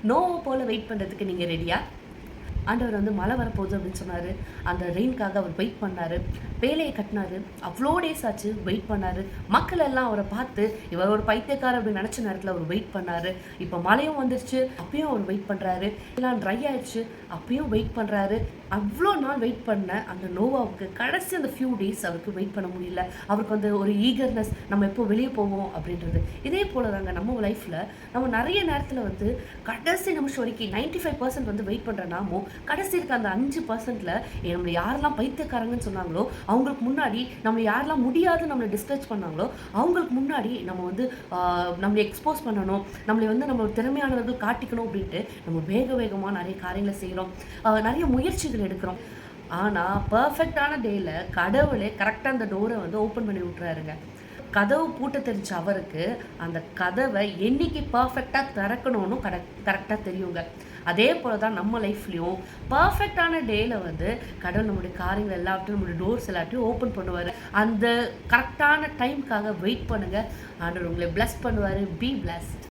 நோவை போல வெயிட் பண்ணுறதுக்கு நீங்கள் ரெடியா? ஆண்டவர் வந்து மழை வரப்போகுது அப்படின்னு சொன்னார். அந்த ரெயின்காக அவர் வெயிட் பண்ணார். வேலையை கட்டினார். அவ்வளோ டேஸ் ஆச்சு வெயிட் பண்ணார். மக்கள் எல்லாம் அவரை பார்த்து இவர் ஒரு பைத்தியக்காரர் அப்படின்னு நினச்ச நேரத்தில் அவர் வெயிட் பண்ணார். இப்போ மழையும் வந்துருச்சு, அப்பயும் அவர் வெயிட் பண்ணுறாரு. எல்லாம் ட்ரை ஆயிடுச்சு, அப்பயும் வெயிட் பண்ணுறாரு. அவ்வளோ நாள் வெயிட் பண்ண அந்த நோவாவுக்கு கடைசி அந்த ஃபியூ டேஸ் அவருக்கு வெயிட் பண்ண முடியல. அவருக்கு வந்து ஒரு ஈகர்னஸ், நம்ம எப்போ வெளியே போவோம் அப்படின்றது. இதே போல தாங்க நம்ம லைஃப்பில் நம்ம நிறைய நேரத்தில் வந்து கடைசி நிமிஷம் வரைக்கும் 95% வந்து வெயிட் பண்ணுற நாமும் கடைசி இருக்க அந்த 5%ல நம்மளை யாரெல்லாம் பைத்தியக்காரங்கன்னு சொன்னாங்களோ அவங்களுக்கு முன்னாடி, நம்மளை யாரெல்லாம் முடியாது நம்மளை டிஸ்கஸ் பண்ணாங்களோ அவங்களுக்கு முன்னாடி நம்ம வந்து நம்மளை எக்ஸ்போஸ் பண்ணணும், நம்மளை வந்து நம்ம திறமையானவர்கள் காட்டிக்கணும் அப்படின்ட்டு நம்ம வேகமாக நிறைய காரியங்களை செய்கிறோம், நிறைய முயற்சிகள் எடுக்கிறோம். ஆனால் பர்ஃபெக்டான டேயில் கடவுளே கரெக்டாக அந்த டோரை வந்து ஓப்பன் பண்ணி விட்டுறாருங்க. கதவு பூட்ட தெரிஞ்ச அவருக்கு அந்த கதவை என்னைக்கு பர்ஃபெக்டாக திறக்கணும்னு கரெக்டாக தெரியுங்க. அதே போல தான் நம்ம லைஃப்லையும் பர்ஃபெக்டான டேயில் வந்து கடவுள் நம்மளுடைய காரியங்கள் எல்லாத்தையும், நம்மளுடைய டோர்ஸ் எல்லாத்தையும் ஓப்பன் பண்ணுவார். அந்த கரெக்டான டைமுக்காக வெயிட் பண்ணுங்கள். ஆண்டவர் உங்களை பிளஸ் பண்ணுவார். Be blessed.